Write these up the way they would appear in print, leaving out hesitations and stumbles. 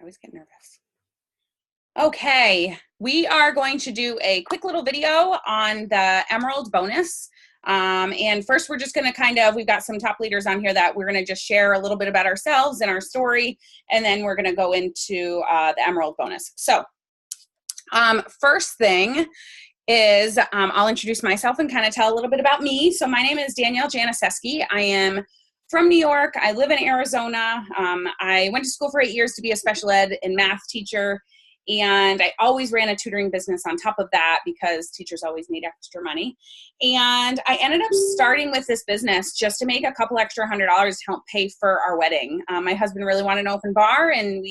I always get nervous. Okay, we are going to do a quick little video on the Emerald bonus. And first we're just going to we've got some top leaders on here that we're going to just share a little bit about ourselves and our story, and then we're going to go into the Emerald bonus. So first thing is I'll introduce myself and kind of tell a little bit about me. So my name is Danielle Janiszewski. I am from New York. I live in Arizona. I went to school for 8 years to be a special ed and math teacher. And I always ran a tutoring business on top of that because teachers always need extra money. And I ended up starting with this business just to make a couple extra $100 to help pay for our wedding. My husband really wanted an open bar, and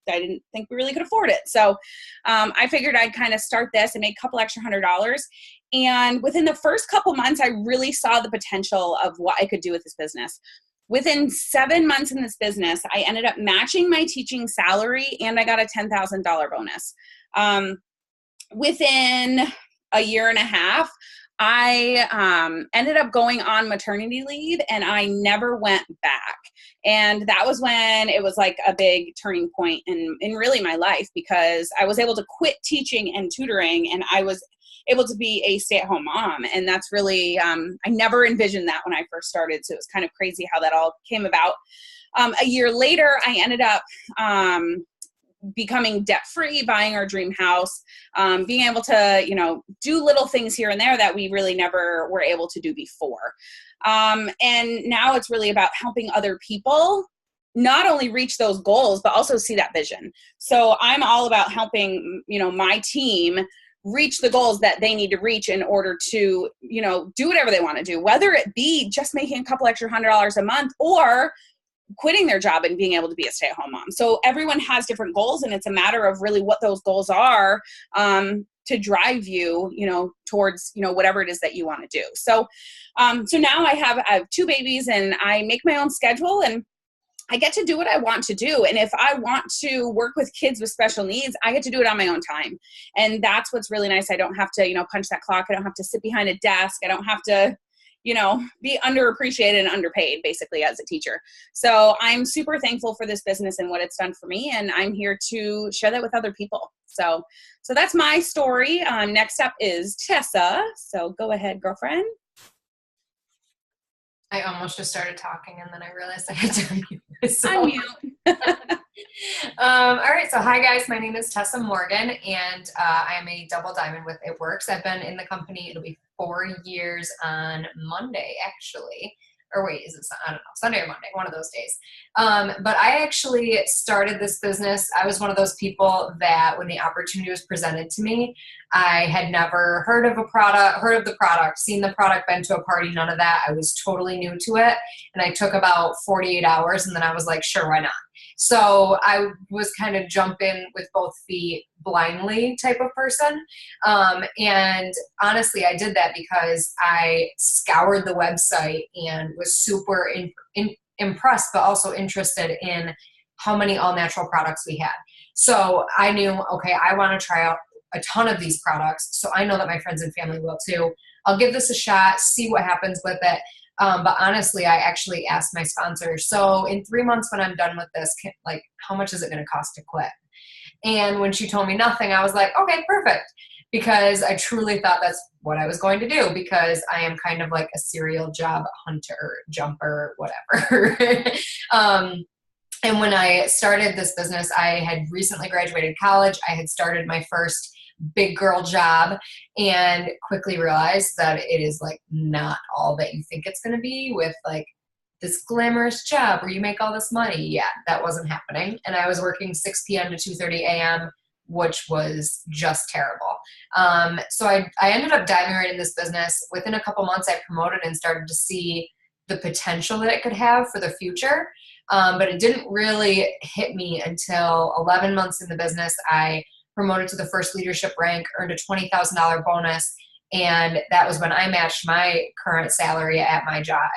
I didn't think we really could afford it. So I figured I'd kind of start this and make a couple extra $100. And within the first couple months, I really saw the potential of what I could do with this business. Within 7 months in this business, I ended up matching my teaching salary, and I got a $10,000 bonus. Within a year and a half, I ended up going on maternity leave, and I never went back. And that was when it was like a big turning point in really my life, because I was able to quit teaching and tutoring, and I was able to be a stay-at-home mom. And that's really, I never envisioned that when I first started. So it was kind of crazy how that all came about. A year later, I ended up becoming debt-free, buying our dream house, being able to, do little things here and there that we really never were able to do before. And now it's really about helping other people not only reach those goals, but also see that vision. So I'm all about helping, my team reach the goals that they need to reach in order to, do whatever they want to do, whether it be just making a couple extra $100 a month or quitting their job and being able to be a stay-at-home mom. So everyone has different goals, and it's a matter of really what those goals are to drive you, towards, whatever it is that you want to do. So, so now I have 2 babies, and I make my own schedule, and I get to do what I want to do. And if I want to work with kids with special needs, I get to do it on my own time. And that's what's really nice. I don't have to, punch that clock. I don't have to sit behind a desk. I don't have to, be underappreciated and underpaid basically as a teacher. So I'm super thankful for this business and what it's done for me. And I'm here to share that with other people. So that's my story. Next up is Tessa. So go ahead, girlfriend. I almost just started talking, and then I realized I had to unmute myself. All right. So hi guys, my name is Tessa Morgan, and I am a double diamond with It Works. I've been in the company, it'll be 4 years on Monday, actually. Or wait, is it, I don't know, Sunday or Monday, one of those days. But I actually started this business. I was one of those people that when the opportunity was presented to me, I had never heard of the product, seen the product, been to a party, none of that. I was totally new to it. And I took about 48 hours, and then I was like, sure, why not? So I was kind of jumping with both feet blindly type of person. And honestly, I did that because I scoured the website and was super impressed, but also interested in how many all natural products we had. So I knew, okay, I want to try out a ton of these products. So I know that my friends and family will too. I'll give this a shot, see what happens with it. But honestly, I actually asked my sponsor, so in 3 months when I'm done with this, how much is it going to cost to quit? And when she told me nothing, I was like, okay, perfect. Because I truly thought that's what I was going to do, because I am kind of like a serial job hunter, jumper, whatever. And when I started this business, I had recently graduated college. I had started my first big girl job and quickly realized that it is not all that you think it's going to be, with this glamorous job where you make all this money. Yeah, that wasn't happening. And I was working 6 p.m. to 2:30 a.m., which was just terrible. So I ended up diving right in this business. Within a couple months, I promoted and started to see the potential that it could have for the future. But it didn't really hit me until 11 months in the business. I promoted to the first leadership rank, earned a $20,000 bonus. And that was when I matched my current salary at my job.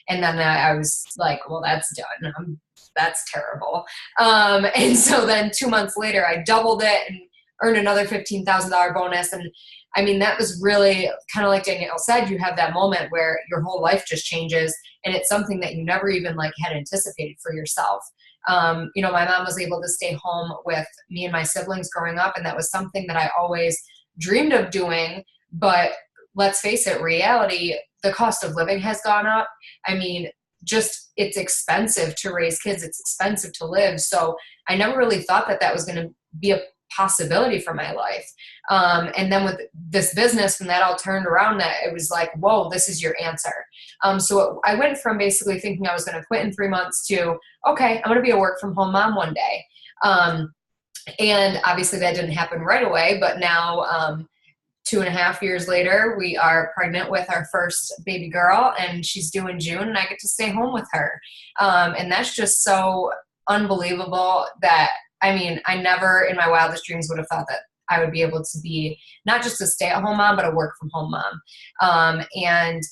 And then I was like, well, that's done. That's terrible. And so then 2 months later, I doubled it and earned another $15,000 bonus. And I mean, that was really kind of like Danielle said, you have that moment where your whole life just changes, and it's something that you never even had anticipated for yourself. My mom was able to stay home with me and my siblings growing up, and that was something that I always dreamed of doing. But let's face it, reality, the cost of living has gone up. I mean, just it's expensive to raise kids. It's expensive to live. So I never really thought that was going to be a possibility for my life. And then with this business, when that all turned around, that it was like, whoa, this is your answer. So I went from basically thinking I was going to quit in 3 months to, okay, I'm going to be a work from home mom one day. And obviously that didn't happen right away, but now, 2.5 years later, we are pregnant with our first baby girl, and she's due in June, and I get to stay home with her. And that's just so unbelievable that, I mean, I never in my wildest dreams would have thought that I would be able to be not just a stay-at-home mom, but a work-from-home mom. And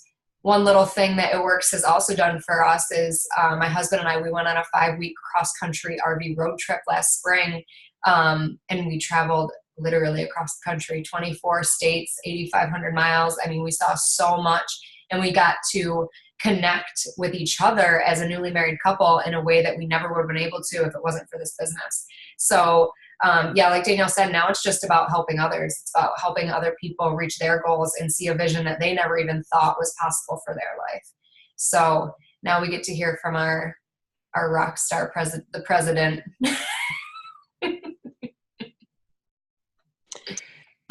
one little thing that It Works has also done for us is my husband and I, we went on a 5-week cross-country RV road trip last spring, and we traveled literally across the country, 24 states, 8,500 miles. I mean, we saw so much, and we got to connect with each other as a newly married couple in a way that we never would have been able to if it wasn't for this business. So, like Danielle said, now it's just about helping others. It's about helping other people reach their goals and see a vision that they never even thought was possible for their life. So now we get to hear from our rock star the president.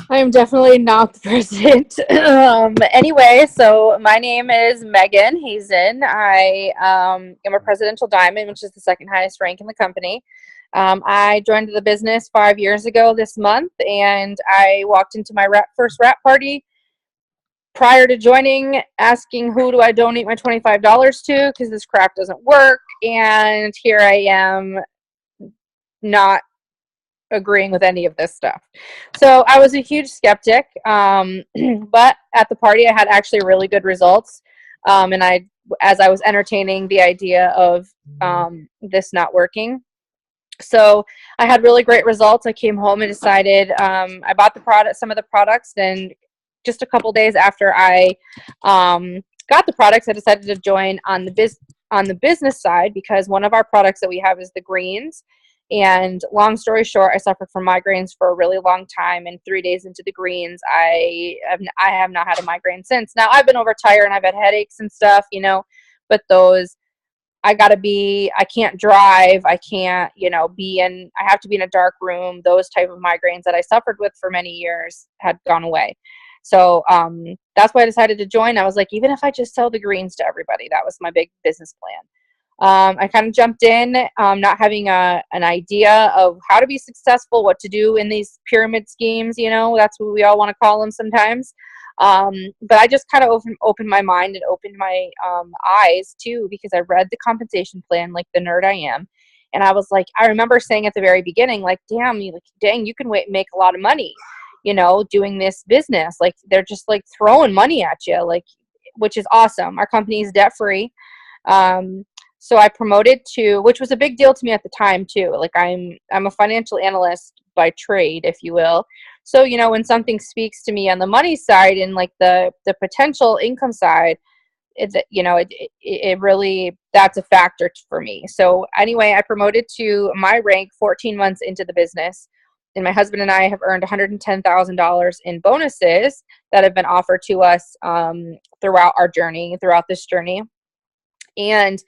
I am definitely not the president. Anyway, so my name is Megan Hazen. I am a presidential diamond, which is the second highest rank in the company. I joined the business 5 years ago this month, and I walked into my first wrap party prior to joining, asking who do I donate my $25 to, because this crap doesn't work. And here I am, not agreeing with any of this stuff. So I was a huge skeptic, but at the party I had actually really good results, and as I was entertaining the idea of this not working, so I had really great results. I came home and decided, I bought some of the products, and just a couple days after I got the products, I decided to join on the business side, because one of our products that we have is the greens. And long story short, I suffered from migraines for a really long time. And 3 days into the greens, I have not had a migraine since. Now, I've been overtired and I've had headaches and stuff, but those, I can't drive. I can't, I have to be in a dark room. Those type of migraines that I suffered with for many years had gone away. So that's why I decided to join. I was like, even if I just sell the greens to everybody, that was my big business plan. I kind of jumped in, not having an idea of how to be successful, what to do in these pyramid schemes, that's what we all want to call them sometimes. But I just kind of opened my mind and opened my eyes too, because I read the compensation plan like the nerd I am. And I was like, I remember saying at the very beginning, like, dang, you can make a lot of money, doing this business. Like, they're just like throwing money at you, like, which is awesome. Our company is debt free. So I promoted which was a big deal to me at the time too. Like, I'm a financial analyst by trade, if you will. So, when something speaks to me on the money side and like the potential income side, it really, that's a factor for me. So anyway, I promoted to my rank 14 months into the business, and my husband and I have earned $110,000 in bonuses that have been offered to us throughout this journey. And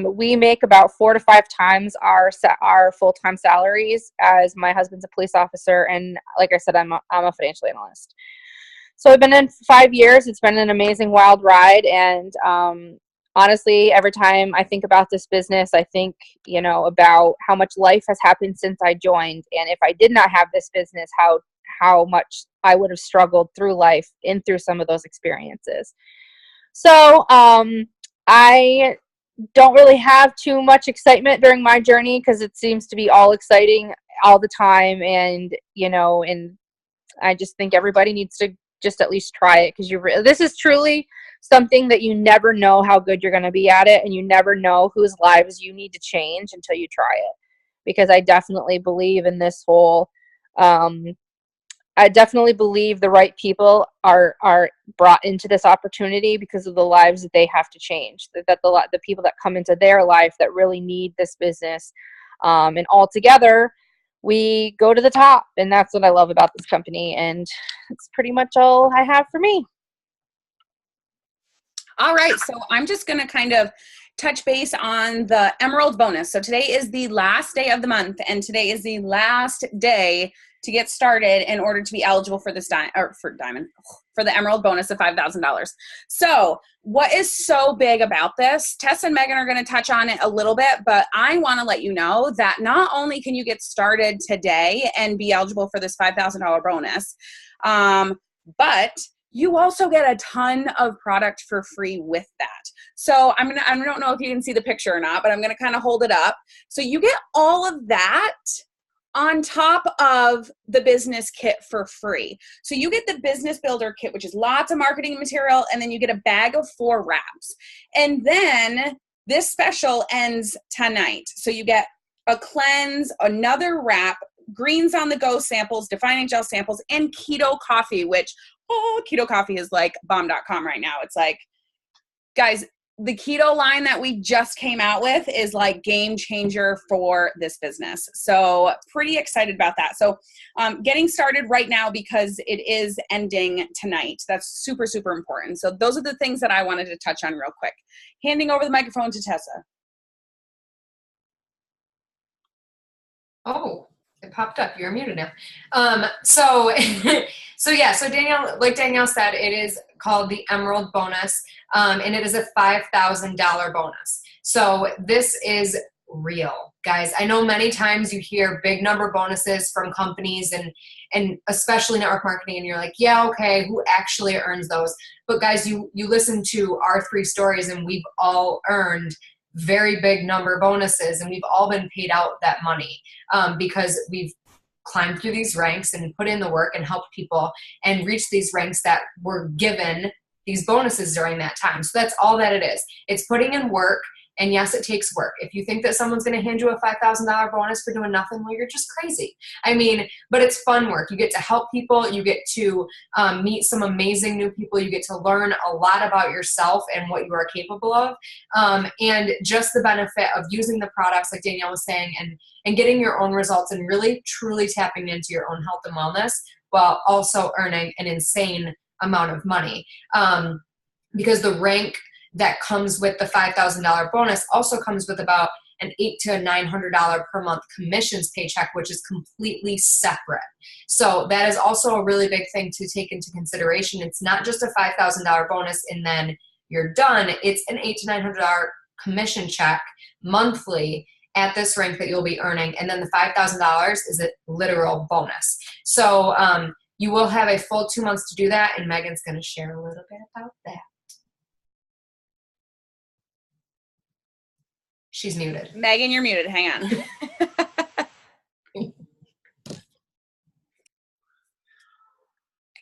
we make about 4 to 5 times our full-time salaries, as my husband's a police officer, and like I said, I'm a financial analyst. So I've been in 5 years. It's been an amazing wild ride, and honestly, every time I think about this business, I think about how much life has happened since I joined, and if I did not have this business, how much I would have struggled through life and through some of those experiences. So I don't really have too much excitement during my journey, because it seems to be all exciting all the time. And, and I just think everybody needs to just at least try it, because this is truly something that you never know how good you're going to be at it. And you never know whose lives you need to change until you try it, because I definitely believe in this whole, I definitely believe the right people are brought into this opportunity because of the lives that they have to change. That the people that come into their life that really need this business, and all together, we go to the top. And that's what I love about this company. And it's pretty much all I have for me. All right, so I'm just going to kind of touch base on the Emerald bonus. So today is the last day of the month, and today is the last day to get started in order to be eligible for this for the Emerald bonus of $5,000. So what is so big about this? Tess and Megan are going to touch on it a little bit, but I want to let you know that not only can you get started today and be eligible for this $5,000 bonus, but you also get a ton of product for free with that. So I don't know if you can see the picture or not, but I'm going to kind of hold it up. So you get all of that on top of the business kit for free. So you get the business builder kit, which is lots of marketing material, and then you get a bag of 4 wraps. And then this special ends tonight. So you get a cleanse, another wrap, greens on the go samples, defining gel samples, and keto coffee, which keto coffee is like bomb.com right now. It's like, guys, the keto line that we just came out with is like game changer for this business. So pretty excited about that. So getting started right now because it is ending tonight. That's super, super important. So those are the things that I wanted to touch on real quick. Handing over the microphone to Tessa. Oh, it popped up. You're muted now. So Danielle, like Danielle said, it is called the Emerald bonus, and it is a $5,000 bonus. So this is real, guys. I know many times you hear big number bonuses from companies and especially network marketing, and you're like, yeah, okay, who actually earns those? But guys, you listen to our 3 stories, and we've all earned very big number bonuses, and we've all been paid out that money because we've climbed through these ranks and put in the work and helped people and reach these ranks that were given these bonuses during that time. So that's all that it is. It's putting in work. And yes, it takes work. If you think that someone's going to hand you a $5,000 bonus for doing nothing, well, you're just crazy. I mean, but it's fun work. You get to help people. You get to meet some amazing new people. You get to learn a lot about yourself and what you are capable of. And just the benefit of using the products, like Danielle was saying, and getting your own results and really, truly tapping into your own health and wellness while also earning an insane amount of money. Because the rank that comes with the $5,000 bonus also comes with about an $800 to $900 per month commissions paycheck, which is completely separate. So that is also a really big thing to take into consideration. It's not just a $5,000 bonus and then you're done. It's an $800 to $900 commission check monthly at this rank that you'll be earning. And then the $5,000 is a literal bonus. So you will have a full 2 months to do that. And Megan's going to share a little bit about that. She's muted. Megan, you're muted. Hang on. I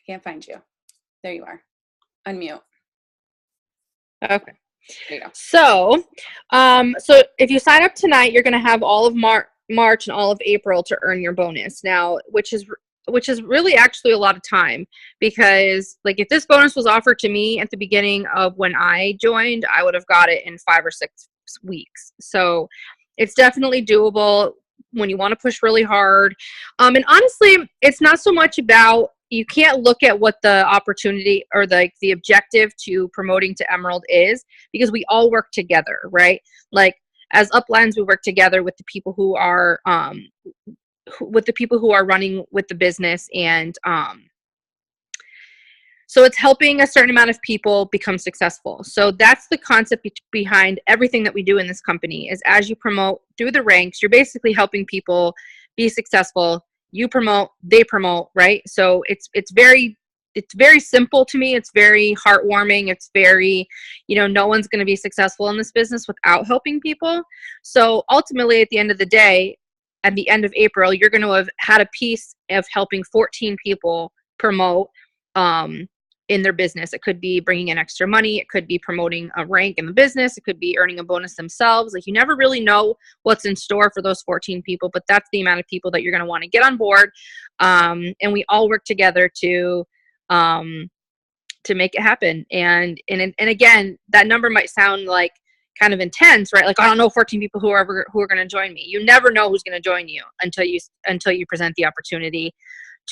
can't find you. There you are. Unmute. Okay. There you go. So if you sign up tonight, you're going to have all of March and all of April to earn your bonus now, which is really actually a lot of time, because like if this bonus was offered to me at the beginning of when I joined, I would have got it in 5 or 6 weeks. So it's definitely doable when you want to push really hard. And honestly, it's not so much about, you can't look at what the opportunity or the objective to promoting to Emerald is, because we all work together, right? Like as uplines, we work together with the people who are running with the business, and so it's helping a certain amount of people become successful. So that's the concept behind everything that we do in this company, is as you promote through the ranks, you're basically helping people be successful. You promote, they promote, right? So it's very simple to me. It's very heartwarming. It's very, no one's going to be successful in this business without helping people. So ultimately, at the end of the day, at the end of April, you're going to have had a piece of helping 14 people promote in their business. It could be bringing in extra money. It could be promoting a rank in the business. It could be earning a bonus themselves. Like, you never really know what's in store for those 14 people, but that's the amount of people that you're going to want to get on board. And we all work together to make it happen. And again, that number might sound like kind of intense, right? Like, I don't know 14 people who are going to join me. You never know who's going to join you until you present the opportunity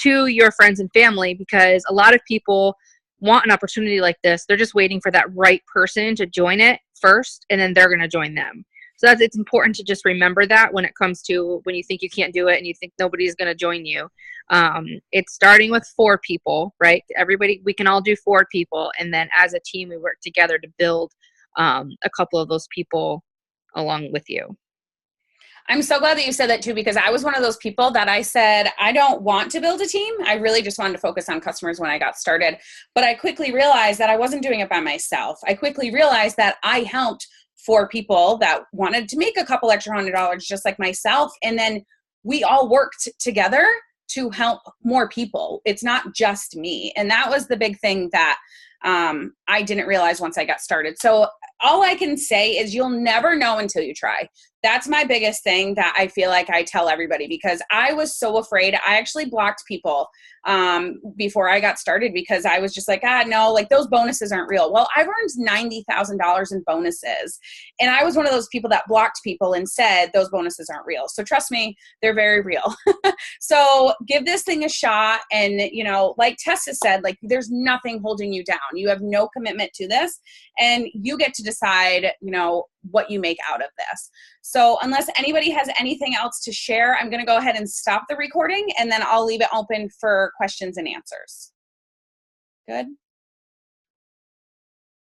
to your friends and family, because a lot of people want an opportunity like this. They're just waiting for that right person to join it first, and then they're going to join them. So it's important to just remember that when it comes to when you think you can't do it and you think nobody's going to join you. It's starting with 4 people, right? Everybody, we can all do 4 people. And then as a team, we work together to build a couple of those people along with you. I'm so glad that you said that too, because I was one of those people that I said, I don't want to build a team. I really just wanted to focus on customers when I got started. But I quickly realized that I wasn't doing it by myself. I quickly realized that I helped 4 people that wanted to make a couple extra $100 just like myself. And then we all worked together to help more people. It's not just me. And that was the big thing that I didn't realize once I got started. So all I can say is you'll never know until you try. That's my biggest thing that I feel like I tell everybody, because I was so afraid. I actually blocked people before I got started because I was just like, no, like those bonuses aren't real. Well, I've earned $90,000 in bonuses. And I was one of those people that blocked people and said those bonuses aren't real. So trust me, they're very real. So give this thing a shot. And, you know, like Tessa said, like there's nothing holding you down. You have no commitment to this, and you get to decide, you know, what you make out of this. So unless anybody has anything else to share, I'm going to go ahead and stop the recording, and then I'll leave it open for questions and answers. Good.